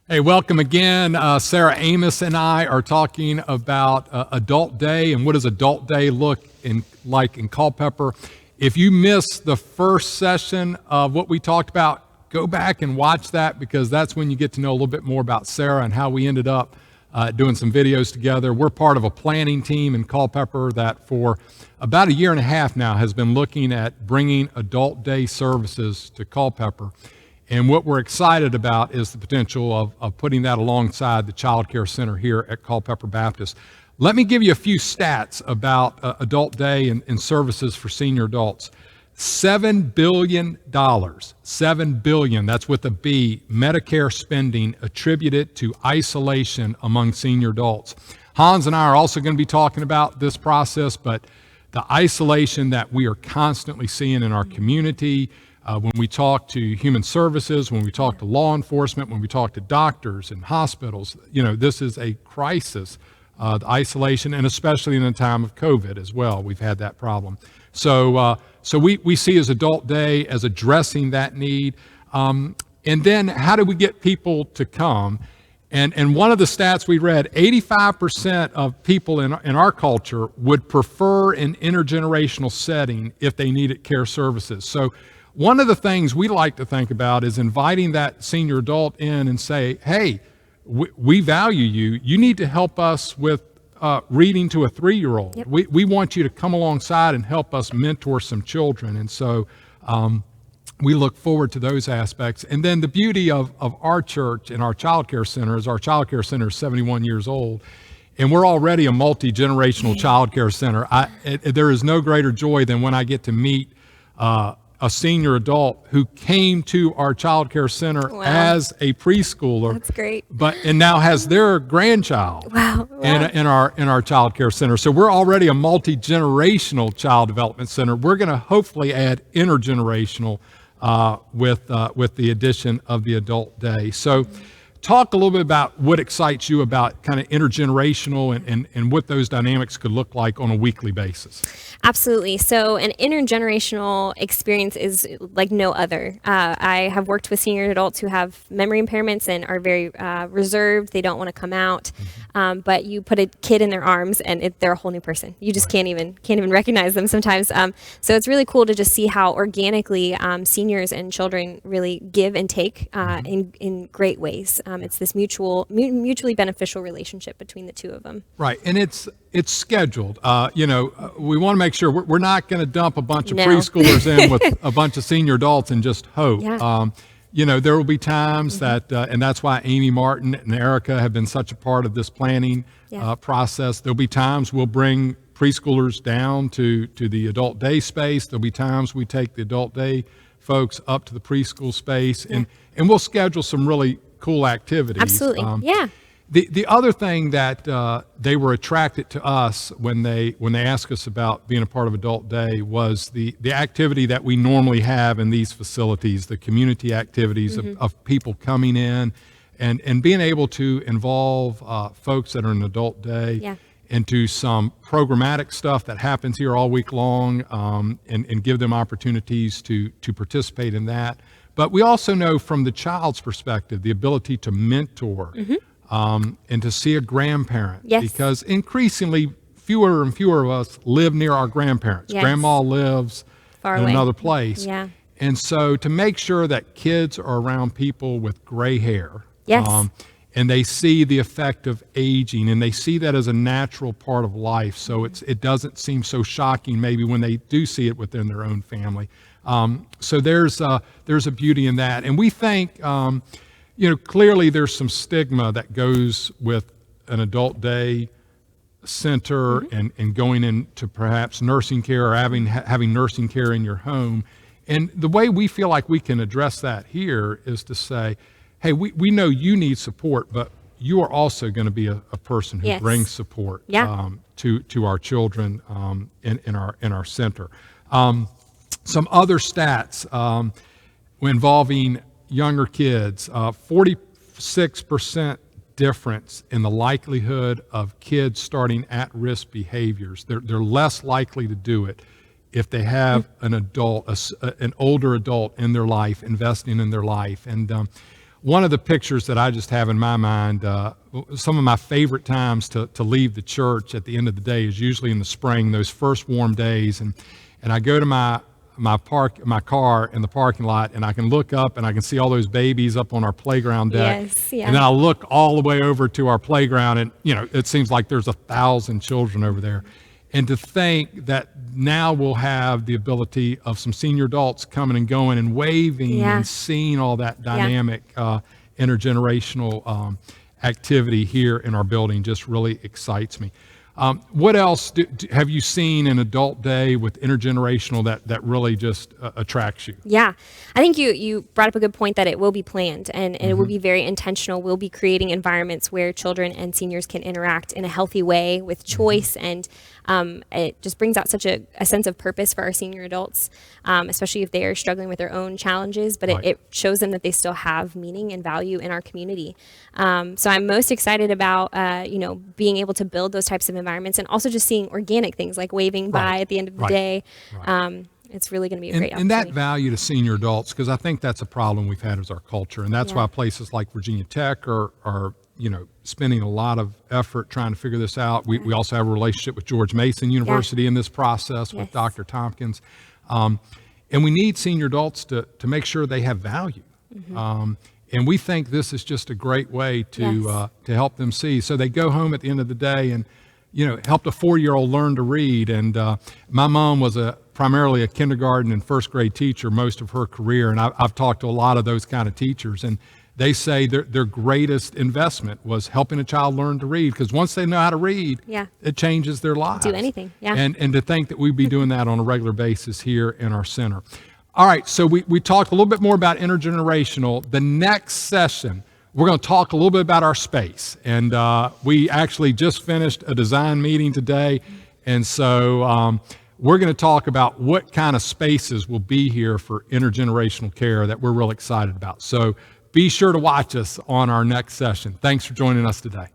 Hey, welcome again. Sara Amos and I are talking about Adult Day and what does Adult Day look like in Culpeper. If you missed the first session of what we talked about, go back and watch that because that's when you get to know a little bit more about Sara and how we ended up doing some videos together. We're part of a planning team in Culpeper that for about a year and a half now has been looking at bringing Adult Day services to Culpeper. And what we're excited about is the potential of putting that alongside the Child Care Center here at Culpeper Baptist. Let me give you a few stats about Adult Day and services for senior adults. $7 billion, $7 billion, that's with a B, Medicare spending attributed to isolation among senior adults. Hans and I are also going to be talking about this process, but the isolation that we are constantly seeing in our community, when we talk to human services, when we talk to law enforcement, when we talk to doctors and hospitals, this is a crisis, the isolation, and especially in the time of COVID as well, we've had that problem. So we see as Adult Day as addressing that need. And then how do we get people to come? And one of the stats we read, 85% of people in our culture would prefer an intergenerational setting if they needed care services. So one of the things we like to think about is inviting that senior adult in and say, hey, we value you. You need to help us with reading to a 3-year-old. Yep. We want you to come alongside and help us mentor some children. And so we look forward to those aspects. And then the beauty of our church and our child care center is our child care center is 71 years old. And we're already a multi-generational child care center. There is no greater joy than when I get to meet a senior adult who came to our child care center as a preschooler. That's great. And now has their grandchild in our child care center. So we're already a multi-generational child development center. We're going to hopefully add intergenerational with the addition of the Adult Day. So talk a little bit about what excites you about kind of intergenerational and what those dynamics could look like on a weekly basis. Absolutely. So an intergenerational experience is like no other. I have worked with senior adults who have memory impairments and are very reserved. They don't want to come out. But you put a kid in their arms and they're a whole new person. You just can't even recognize them sometimes. So it's really cool to just see how organically seniors and children really give and take in great ways. It's this mutually beneficial relationship between the two of them. Right, and it's scheduled. We want to make sure we're not going to dump a bunch of preschoolers in with a bunch of senior adults and just hope. Yeah. There will be times that, and that's why Amy Martin and Erica have been such a part of this planning process. There'll be times we'll bring preschoolers down to the Adult Day space. There'll be times we take the Adult Day folks up to the preschool space, and we'll schedule some really cool activities. Absolutely, yeah. The other thing that they were attracted to us when they asked us about being a part of Adult Day was the activity that we normally have in these facilities, the community activities of people coming in and being able to involve folks that are in Adult Day into some programmatic stuff that happens here all week long and give them opportunities to participate in that. But we also know from the child's perspective, the ability to mentor and to see a grandparent, because increasingly fewer and fewer of us live near our grandparents. Grandma lives far away. Another place. Yeah. And so to make sure that kids are around people with gray hair, and they see the effect of aging, and they see that as a natural part of life, so it doesn't seem so shocking maybe when they do see it within their own family. So there's a beauty in that, and we think. Clearly there's some stigma that goes with an Adult Day center and going into perhaps nursing care or having nursing care in your home. And the way we feel like we can address that here is to say, hey, we know you need support, but you are also going to be a person who brings support to our children in our center. Some other stats involving younger kids, 46% difference in the likelihood of kids starting at-risk behaviors. They're less likely to do it if they have an adult, an older adult in their life, investing in their life. And one of the pictures that I just have in my mind, some of my favorite times to leave the church at the end of the day is usually in the spring, those first warm days. And I go to my car in the parking lot, and I can look up and I can see all those babies up on our playground deck. Yes, yeah. And then I look all the way over to our playground, and it seems like there's 1,000 children over there. And to think that now we'll have the ability of some senior adults coming and going and waving and seeing all that dynamic intergenerational activity here in our building just really excites me. What else have you seen in Adult Day with intergenerational that really just attracts you? Yeah, I think you brought up a good point that it will be planned and it will be very intentional. We'll be creating environments where children and seniors can interact in a healthy way with choice, and it just brings out such a sense of purpose for our senior adults, especially if they are struggling with their own challenges, but it shows them that they still have meaning and value in our community. So I'm most excited about, being able to build those types of environments, and also just seeing organic things like waving by at the end of the day. It's really going to be a great opportunity. And that value to senior adults, because I think that's a problem we've had as our culture, and that's why places like Virginia Tech are spending a lot of effort trying to figure this out. We also have a relationship with George Mason University in this process with Dr. Tompkins. And we need senior adults to make sure they have value. And we think this is just a great way to help them see. So they go home at the end of the day and, helped a 4-year-old learn to read. And my mom was primarily a kindergarten and first grade teacher most of her career. And I've talked to a lot of those kind of teachers. And they say their greatest investment was helping a child learn to read, because once they know how to read, it changes their lives. Do anything, And to think that we'd be doing that on a regular basis here in our center. All right, so we talked a little bit more about intergenerational. The next session, we're going to talk a little bit about our space. And we actually just finished a design meeting today. And so we're going to talk about what kind of spaces will be here for intergenerational care that we're real excited about. So be sure to watch us on our next session. Thanks for joining us today.